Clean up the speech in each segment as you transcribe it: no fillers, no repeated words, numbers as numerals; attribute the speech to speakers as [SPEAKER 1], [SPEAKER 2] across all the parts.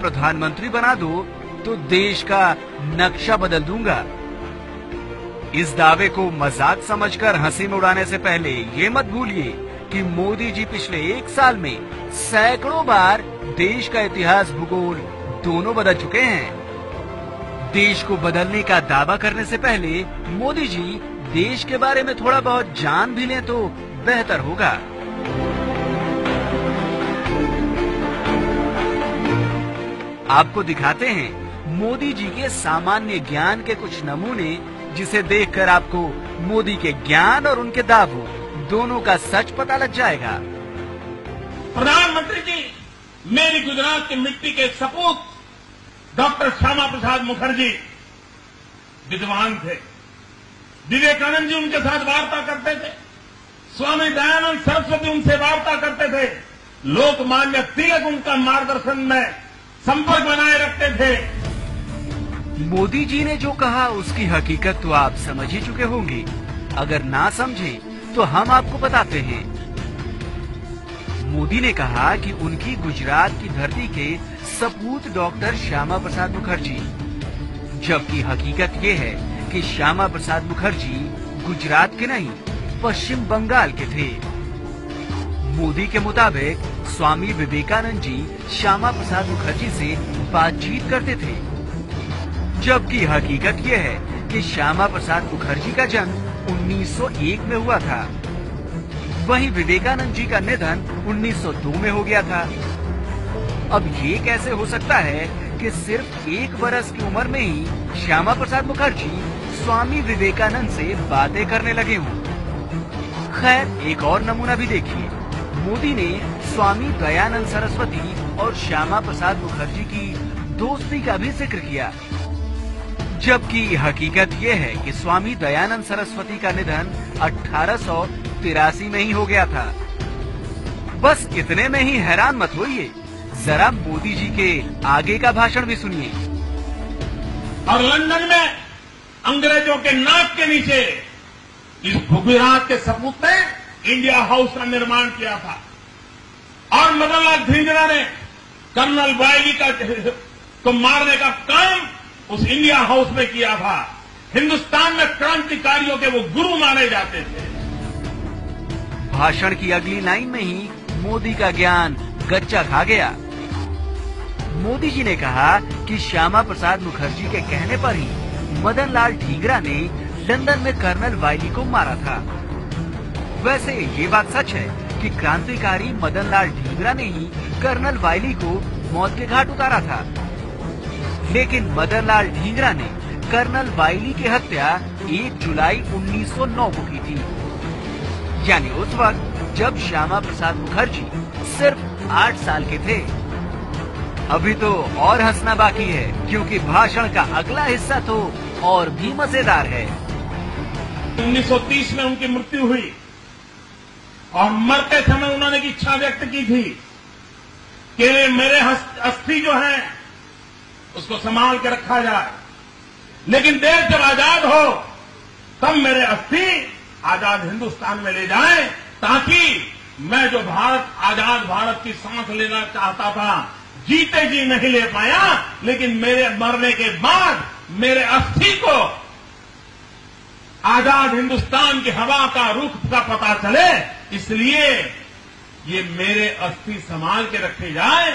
[SPEAKER 1] प्रधानमंत्री बना दो तो देश का नक्शा बदल दूंगा। इस दावे को मजाक समझकर हंसी में उड़ाने से पहले ये मत भूलिए कि मोदी जी पिछले 1 साल में सैकड़ों बार देश का इतिहास, भूगोल दोनों बदल चुके हैं। देश को बदलने का दावा करने से पहले मोदी जी देश के बारे में थोड़ा बहुत जान भी लें तो बेहतर होगा। आपको दिखाते हैं मोदी जी के सामान्य ज्ञान के कुछ नमूने, जिसे देखकर आपको मोदी के ज्ञान और उनके दावों दोनों का सच पता लग जाएगा।
[SPEAKER 2] प्रधानमंत्री जी, मेरी गुजरात की मिट्टी के सपूत डॉक्टर श्यामा प्रसाद मुखर्जी विद्वान थे। विवेकानंद जी उनके साथ वार्ता करते थे। स्वामी दयानंद सरस्वती उनसे वार्ता करते थे। लोकमान्य तिलक उनका मार्गदर्शन में संपर्क बनाए रखते थे।
[SPEAKER 1] मोदी जी ने जो कहा उसकी हकीकत तो आप समझ ही चुके होंगे। अगर ना समझे तो हम आपको बताते हैं। मोदी ने कहा कि उनकी गुजरात की धरती के सपूत डॉक्टर श्यामा प्रसाद मुखर्जी, जबकि हकीकत ये है कि श्यामा प्रसाद मुखर्जी गुजरात के नहीं, पश्चिम बंगाल के थे। मोदी के मुताबिक स्वामी विवेकानंद जी श्यामा प्रसाद मुखर्जी से बातचीत करते थे, जबकि हकीकत यह है कि श्यामा प्रसाद मुखर्जी का जन्म 1901 में हुआ था। वहीं विवेकानंद जी का निधन 1902 में हो गया था। अब ये कैसे हो सकता है कि सिर्फ 1 बरस की उम्र में ही श्यामा प्रसाद मुखर्जी स्वामी विवेकानंद से बातें करने लगे हों? खैर, एक और नमूना भी देखिए। मोदी ने स्वामी दयानंद सरस्वती और श्यामा प्रसाद मुखर्जी की दोस्ती का भी जिक्र किया, जबकि हकीकत ये है कि स्वामी दयानंद सरस्वती का निधन 1883 में ही हो गया था। बस इतने में ही हैरान मत होइए, जरा मोदी जी के आगे का भाषण भी सुनिए।
[SPEAKER 2] और लंदन में अंग्रेजों के नाक के नीचे इस गुजरात के सपूत ने इंडिया हाउस का निर्माण किया था। और मदन लाल धिंगरा ने कर्नल वायली को मारने का काम उस इंडिया हाउस में किया था। हिंदुस्तान में क्रांतिकारियों के वो गुरु माने जाते थे।
[SPEAKER 1] भाषण की अगली लाइन में ही मोदी का ज्ञान गच्चा खा गया। मोदी जी ने कहा कि श्यामा प्रसाद मुखर्जी के कहने पर ही मदन लाल ढींगरा ने लंदन में कर्नल वायली को मारा था। वैसे ये बात सच है कि क्रांतिकारी मदन लाल ढींगरा ने ही कर्नल वायली को मौत के घाट उतारा था, लेकिन मदन लाल ढींगरा ने कर्नल वायली की हत्या 1 जुलाई 1909 को की थी, यानी उस वक्त जब श्यामा प्रसाद मुखर्जी सिर्फ 8 साल के थे। अभी तो और हंसना बाकी है, क्योंकि भाषण का अगला हिस्सा तो और भी मजेदार है।
[SPEAKER 2] 1930 में उनकी मृत्यु हुई और मरते समय उन्होंने की इच्छा व्यक्त की थी कि मेरे अस्थि जो है उसको संभाल के रखा जाए, लेकिन देश जब आजाद हो तब मेरे अस्थि आजाद हिंदुस्तान में ले जाएं, ताकि मैं जो आजाद भारत की सांस लेना चाहता था, जीते जी नहीं ले पाया, लेकिन मेरे मरने के बाद मेरे अस्थि को आजाद हिंदुस्तान की हवा का रुख का पता चले, इसलिए ये मेरे अस्थि संभाल के रखे जाए,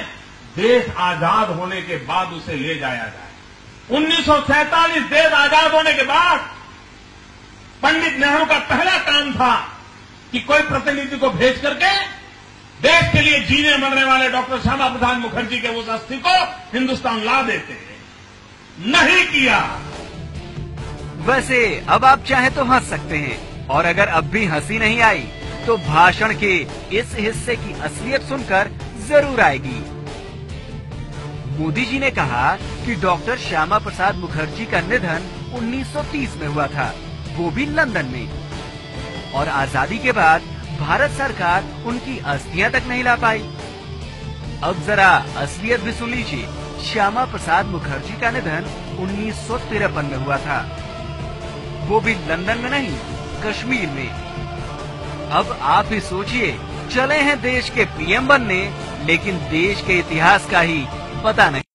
[SPEAKER 2] देश आजाद होने के बाद उसे ले जाया जाए। 1947 देश आजाद होने के बाद पंडित नेहरू का पहला काम था कि कोई प्रतिनिधि को भेज करके देश के लिए जीने मरने वाले डॉक्टर श्यामा प्रसाद मुखर्जी के उस अस्थि को हिंदुस्तान ला देते। नहीं किया।
[SPEAKER 1] वैसे अब आप चाहे तो हंस सकते हैं, और अगर अब भी हंसी नहीं आई तो भाषण के इस हिस्से की असलियत सुनकर जरूर आएगी। मोदी जी ने कहा कि डॉक्टर श्यामा प्रसाद मुखर्जी का निधन 1930 में हुआ था, वो भी लंदन में, और आजादी के बाद भारत सरकार उनकी अस्थियां तक नहीं ला पाई। अब जरा असलियत भी सुन लीजिए। श्यामा प्रसाद मुखर्जी का निधन 1953 में हुआ था, वो भी लंदन में नहीं, कश्मीर में। अब आप ही सोचिए, चले हैं देश के पीएम बनने, लेकिन देश के इतिहास का ही पता नहीं।